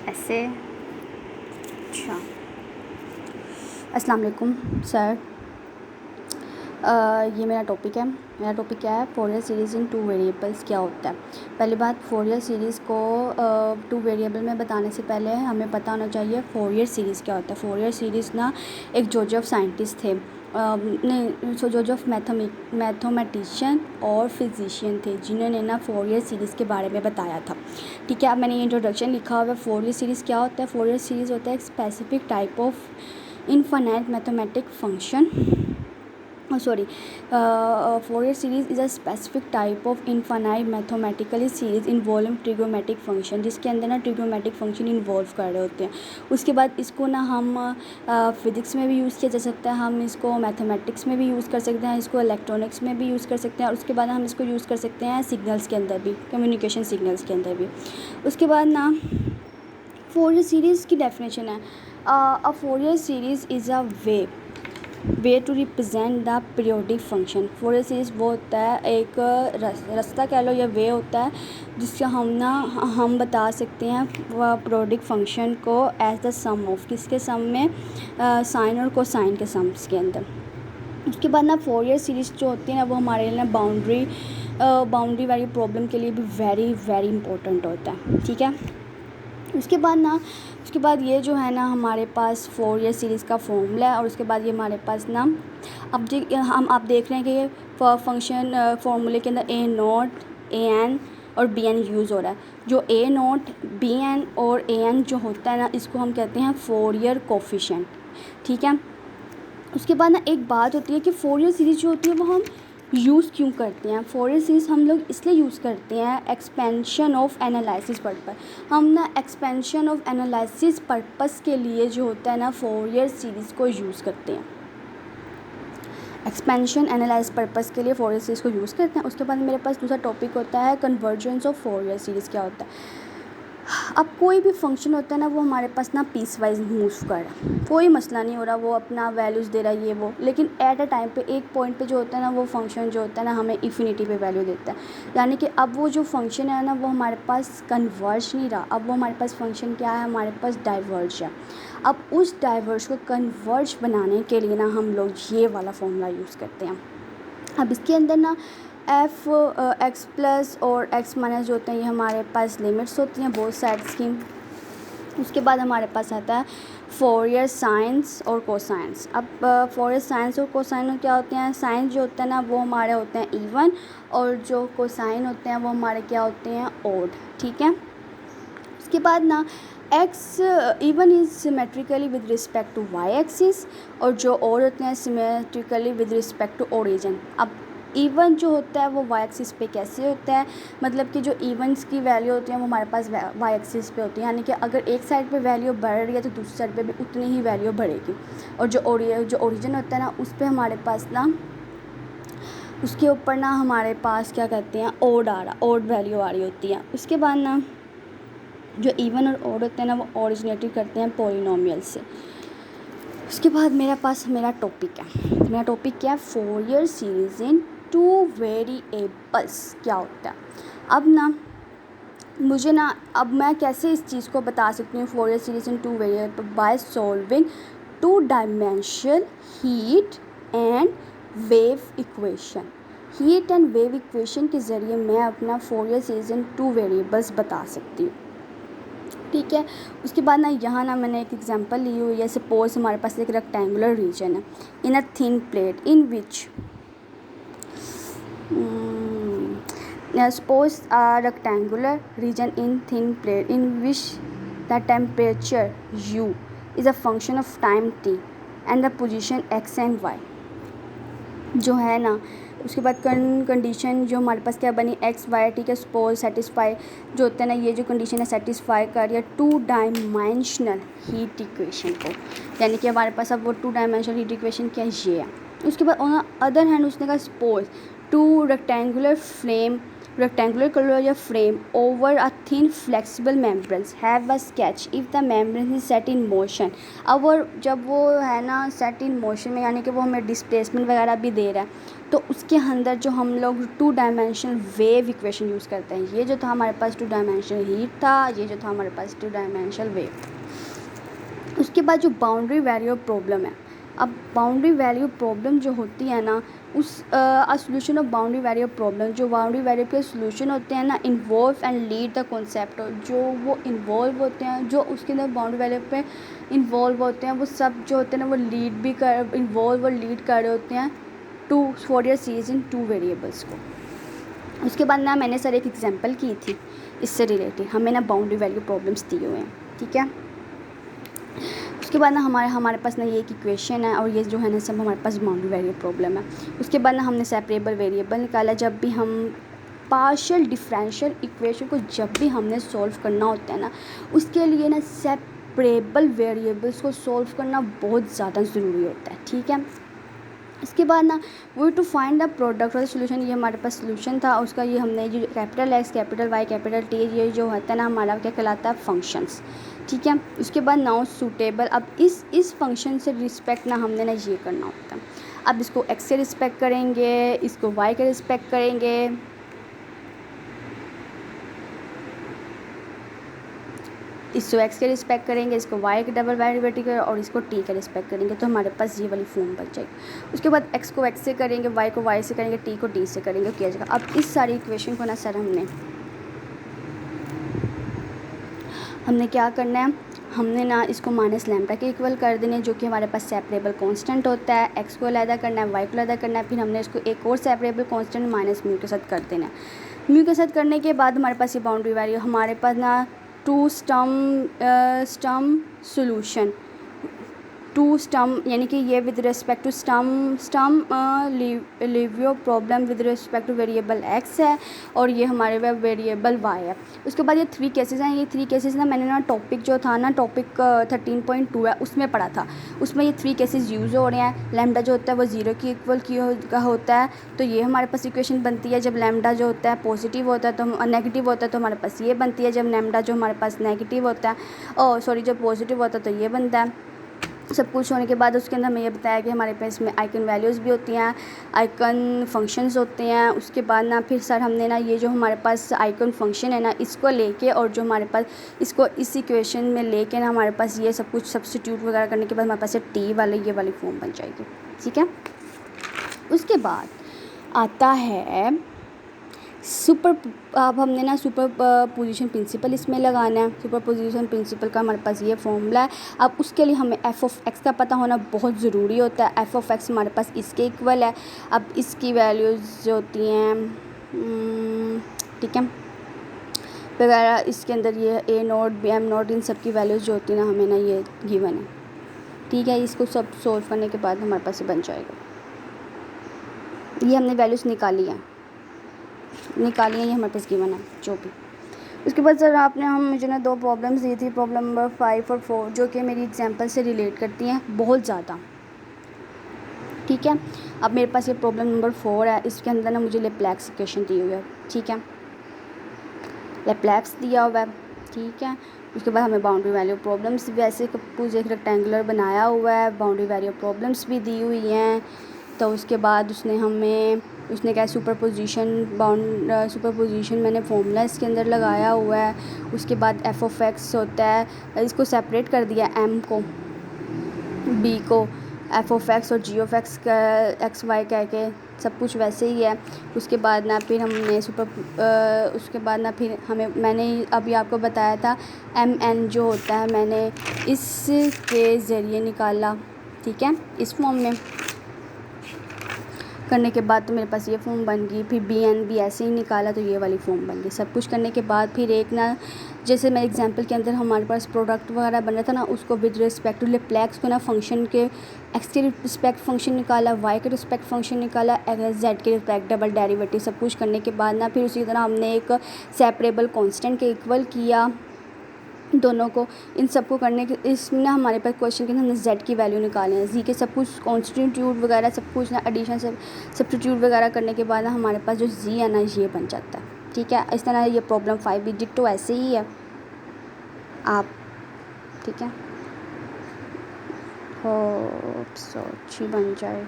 ऐसे। अच्छा, अस्सलाम वालेकुम सर। ये मेरा टॉपिक है। मेरा टॉपिक क्या है? फोरियर सीरीज़ इन टू वेरिएबल्स क्या होता है। पहली बात, फोरियर सीरीज़ को टू वेरिएबल में बताने से पहले हमें पता होना चाहिए फोरियर सीरीज़ क्या होता है। फोरियर सीरीज़ ना एक जोसेफ साइंटिस्ट थे, जोसेफ मैथमेटिशियन और फिजिशियन थे जिन्होंने ना फोरियर सीरीज़ के बारे में बताया था। ठीक है, अब मैंने इंट्रोडक्शन लिखा हुआ है। फोरियर सीरीज़ क्या होता है? फोरियर सीरीज़ होता है एक specific type of infinite mathematic function. Fourier series is a specific type of infinite mathematical series involving trigonometric function, जिसके अंदर ना ट्रिग्नोमेट्रिक फंक्शन इन्वॉल्व कर रहे होते हैं। उसके बाद इसको ना हम फिज़िक्स में भी यूज़ किया जा सकता है, हम इसको मैथमेटिक्स में भी यूज़ कर सकते हैं, इसको इलेक्ट्रॉनिक्स में भी यूज़ कर सकते हैं, और उसके बाद हम इसको यूज़ कर सकते हैं सिग्नल्स के अंदर भी, कम्युनिकेशन सिग्नल्स के अंदर भी। उसके बाद ना फोरियर सीरीज़ की डेफिनेशन है, a Fourier series is a way to represent the periodic function. Fourier series वो होता है एक रास्ता कह लो या वे होता है जिससे हम बता सकते हैं पीरियोडिक फंक्शन को एज द सम ऑफ किसके सम में, साइन और कोसाइन के सम्स के अंदर। उसके बाद ना फोरियर सीरीज़ जो होती है ना वो हमारे लिए बाउंड्री वाली प्रॉब्लम के लिए भी वेरी वेरी इंपॉर्टेंट होता है। ठीक है, उसके बाद ये जो है ना हमारे पास फोरियर सीरीज़ का फॉर्मूला है, और उसके बाद ये हमारे पास ना आप देख रहे हैं कि ये फंक्शन फॉर्मूले के अंदर ए नोट, ए एन और बी एन यूज़ हो रहा है। जो ए नोट, बी एन और ए एन जो होता है ना, इसको हम कहते हैं फोरियर कोफिशिएंट। ठीक है, उसके बाद ना एक बात होती है कि फोरियर सीरीज़ जो होती है वो हम यूज़ क्यों करते हैं। फोरियर सीरीज़ हम लोग इसलिए यूज़ करते हैं एक्सपेंशन ऑफ एनालिसिस पर्पस। हम ना एक्सपेंशन ऑफ एनालिसिस पर्पस के लिए जो होता है ना फोरियर सीरीज़ को यूज़ करते हैं। एक्सपेंशन एनालिसिस पर्पस के लिए फोरियर सीरीज़ को यूज़ करते हैं। उसके बाद मेरे पास दूसरा टॉपिक होता है कन्वर्जेंस ऑफ फोरियर सीरीज़ क्या होता है। अब कोई भी फंक्शन होता है ना वो हमारे पास ना पीस वाइज मूव कर रहा है, कोई मसला नहीं हो रहा, वो अपना वैल्यूज़ दे रहा है ये वो, लेकिन एट अ टाइम पे एक पॉइंट पे जो होता है ना वो फंक्शन जो होता है ना हमें इन्फिनिटी पे वैल्यू देता है। यानी कि अब वो जो फंक्शन है ना वो हमारे पास कन्वर्ज नहीं रहा, अब वो हमारे पास फंक्शन क्या है, हमारे पास डाइवर्ज है। अब उस डाइवर्ज को कन्वर्ज बनाने के लिए ना हम लोग ये वाला फॉर्मूला यूज़ करते हैं। अब इसके अंदर ना एफ एक्स प्लस और एक्स माइनस जो होते हैं ये हमारे पास लिमिट्स होती हैं बोथ साइड्स की। उसके बाद हमारे पास आता है फोरियर साइंस और कोसाइंस। अब फोरियर साइंस और कोसाइन क्या होते हैं? साइंस जो होता है ना वो हमारे होते हैं इवन, और जो कोसाइन होते हैं वो हमारे क्या होते हैं, ओड। ठीक है, उसके बाद ना X even is symmetrically with respect to Y axis, और जो और होते हैं symmetrically with respect to origin. अब इवन जो होता है वो वाई एक्सिस पे कैसे होता है, मतलब कि जो इवन्स की वैल्यू होती है वो हमारे पास वाई एक्सिस पे होती है, यानी कि अगर एक साइड पे वैल्यू बढ़ रही है तो दूसरी साइड पे भी उतनी ही वैल्यू बढ़ेगी। और जो ओरिजिन होता है ना उस पर हमारे पास ना उसके ऊपर ना हमारे पास क्या कहते हैं, ओड वैल्यू आ रही होती है। उसके बाद ना जो इवन और ओड होते हैं ना वो ओरिजिनेटेड करते हैं पॉलिनोमियल से। उसके बाद मेरा टॉपिक क्या है, फोरियर सीरीज़ इन टू वेरिएबल्स क्या होता है। अब मैं कैसे इस चीज़ को बता सकती हूँ Fourier series in two variable, by solving two dimensional heat and wave equation के ज़रिए मैं अपना फोरियर सीरीज़ इन टू वेरिएबल्स बता सकती हूँ। ठीक है, उसके बाद ना यहाँ ना मैंने एक एग्जांपल ली हुई है। सपोज हमारे पास एक रेक्टेंगुलर रीजन है in a thin plate in which suppose a rectangular region in thin plate in which the temperature U is a function of time t and the position x and y जो है ना। उसके बाद condition जो हमारे पास क्या बनी, x Y, ठीक है, सपोज सेटिस्फाई जो होता है ना, ये जो कंडीशन है सेटिस्फाई कर रही है टू डायमेंशनल हीट इक्वेशन को, यानी कि हमारे पास अब वो टू डायमेंशनल हीट इक्वेशन क्या ये है। उसके बाद ऑन अदर हैंड उसने कहा सपोज टू rectangular color या frame over a thin flexible membranes have a sketch if the membrane is set in motion। अब जब वो है ना सेट इन मोशन में, यानी कि वो हमें डिस्प्लेसमेंट वगैरह भी दे रहा है, तो उसके अंदर जो हम लोग 2 डायमेंशनल वेव इक्वेशन यूज़ करते हैं, ये जो था हमारे पास 2 डायमेंशनल हीट था, ये जो था हमारे पास 2 डायमेंशनल वेव। उसके बाद जो बाउंड्री वैल्यू प्रॉब्लम है, अब बाउंड्री वैल्यू प्रॉब्लम जो होती है ना, उस solution of boundary value problem, जो बाउंड्री वैल्यू के सोल्यूशन होते हैं ना, involve and lead the concept, जो वो इन्वॉल्व होते हैं, जो उसके अंदर बाउंड्री वैल्यू पे इन्वॉल्व होते हैं, वो सब जो होते हैं ना, वो लीड भी कर इन्वॉल्व और लीड कर रहे होते हैं to Fourier series in 2 variables को। उसके बाद ना मैंने सर एक एग्जांपल की थी इससे रिलेटेड, हमें ना बाउंड्री वैल्यू प्रॉब्लम्स दिए हुए हैं, ठीक है। उसके बाद ना हमारे पास ना ये एक इक्वेशन है और ये जो है ना सब हमारे पास बाउंड्री वैल्यू प्रॉब्लम है। उसके बाद ना हमने सेपरेबल वेरिएबल निकाला। जब भी हम पार्शियल डिफरेंशियल इक्वेशन को जब भी हमने सॉल्व करना होता है ना, उसके लिए ना सेपरेबल वेरिएबल्स को सॉल्व करना बहुत ज़्यादा ज़रूरी होता है, ठीक है। इसके बाद ना we to find the product of the solution, ये हमारे पास सोल्यूशन था उसका, ये हमने जो capital X capital Y capital T, ये जो होता है ना हमारा क्या कहलाता है, फंक्शंस, ठीक है। उसके बाद नाउ सूटेबल, अब इस फंक्शन से रिस्पेक्ट ना हमने ना ये करना होता है। अब इसको एक्स से रिस्पेक्ट करेंगे, इसको वाई के रिस्पेक्ट करेंगे, इसको एक्स के रिस्पेक्ट करेंगे, इसको वाई के डबल डेरिवेटिव करेंगे और इसको टी के रिस्पेक्ट करेंगे, तो हमारे पास ये वाली फॉर्म बन जाएगी। उसके बाद एक्स को एक्स से करेंगे, वाई को वाई से करेंगे, टी को टी से करेंगे, किया जाएगा। अब इस सारी इक्वेशन को ना सर हमने क्या करना है, हमने ना इसको माइनस लैम्डा के इक्वल कर देने, जो कि हमारे पास सेपरेबल कांस्टेंट होता है। एक्स को अलग करना है, वाई को अलग करना है, फिर हमने इसको एक और सेपरेबल कांस्टेंट माइनस म्यू के साथ कर देना है। म्यू के साथ करने के बाद हमारे पास ये बाउंड्री वैल्यू, हमारे पास ना to Sturm solution, to Sturm यानी कि ये with respect to Sturm Liouville problem with respect to variable X है और ये हमारे वेरिएबल वाई है। उसके बाद ये 3 केसेस हैं। ये 3 केसेस ना मैंने ना टॉपिक जो था ना, टॉपिक 13.2 है उसमें पढ़ा था, उसमें ये 3 केसेस यूज़ हो रहे हैं। लैम्डा जो होता है वो 0 की इक्वल का होता है, तो ये हमारे पास इक्वेशन बनती है। जब लैम्डा जो होता है पॉजिटिव होता है तो नेगेटिव होता है तो हमारे पास ये बनती है। जब लैम्डा जो हमारे पास नेगेटिव होता है जब पॉजिटिव होता है तो ये बनता है। सब कुछ होने के बाद उसके अंदर हमें ये बताया कि हमारे पास इसमें आइकन वैल्यूज़ भी होती हैं, आइकन फंक्शंस होते हैं। उसके बाद ना फिर सर हमने ना ये जो हमारे पास आइकन फंक्शन है ना, इसको लेके और जो हमारे पास इसको इस इक्वेशन में लेके ना हमारे पास ये सब कुछ सब्स्टिट्यूट वगैरह करने के बाद हमारे पास टी वाले ये वाली फॉर्म बन जाएगी, ठीक है। उसके बाद आता है अब हमने ना सुपर पोजीशन प्रिंसिपल इसमें लगाना है। सुपर पोजीशन प्रिंसिपल का हमारे पास ये फॉर्मूला है। अब उसके लिए हमें एफ ऑफ एक्स का पता होना बहुत ज़रूरी होता है। एफ ऑफ एक्स हमारे पास इसके इक्वल है। अब इसकी वैल्यूज़ जो होती हैं, ठीक है, वगैरह इसके अंदर ये ए नोट बी एम नोट इन सब की वैल्यूज़ जो होती है ना हमें ना ये गिवन है, ठीक है। इसको सब सोल्व करने के बाद हमारे पास ये बन जाएगा। ये हमने वैल्यूज़ निकाली है, ये हमारे पास गिवन है जो भी। उसके बाद सर आपने मुझे ना 2 प्रॉब्लम्स दी थी, प्रॉब्लम नंबर 5 और 4, जो कि मेरी एग्जांपल से रिलेट करती हैं बहुत ज़्यादा, ठीक है। अब मेरे पास ये प्रॉब्लम नंबर 4 है। इसके अंदर ना मुझे लेप्लेक्स इक्वेशन दी हुई है, ठीक है, लेप्लेक्स दिया हुआ है, ठीक है। उसके बाद हमें बाउंड्री वैल्यू प्रॉब्लम्स वैसे कुछ एक रेक्टेंगुलर बनाया हुआ है, बाउंड्री वैल्यू प्रॉब्लम्स भी दी हुई हैं। तो उसके बाद उसने क्या सुपर पोजीशन मैंने फॉर्मूला इसके अंदर लगाया हुआ है। उसके बाद एफ ऑफ एक्स होता है, इसको सेपरेट कर दिया, एम को बी को एफ ऑफ एक्स और जी ऑफ एक्स का एक्स वाई कह के सब कुछ वैसे ही है। उसके बाद ना फिर मैंने अभी आपको बताया था एम एन जो होता है मैंने इसके ज़रिए निकाला, ठीक है। इस फॉर्म में करने के बाद तो मेरे पास ये फॉर्म बन गई। फिर बी एन भी ऐसे ही निकाला तो ये वाली फॉर्म बन गई। सब कुछ करने के बाद फिर एक ना जैसे मैं एग्जांपल के अंदर हमारे पास प्रोडक्ट वगैरह बन रहा था ना, उसको विद रिस्पेक्ट टू लेप्लेक्स को ना फंक्शन के एक्स के रिस्पेक्ट फंक्शन निकाला, वाई के रिस्पेक्ट फंक्शन निकाला, जेड के रिस्पेक्ट डबल डेरिवेटिव। सब कुछ करने के बाद ना फिर उसी तरह हमने एक सेपरेबल कांस्टेंट के इक्वल किया दोनों को। इन सबको करने के इसमें ना हमारे पास क्वेश्चन के अंदर हमने जेड की वैल्यू निकाले हैं, जी के सब कुछ कॉन्स्टिट्यूट वगैरह सब कुछ ना एडिशन सब्स्टिट्यूट वगैरह करने के बाद हमारे पास जो जी है ना ये बन जाता है, ठीक है। इस तरह ये प्रॉब्लम 5 भी डिट्टो ऐसे ही है आप, ठीक है। होप सो अच्छी बन जाए।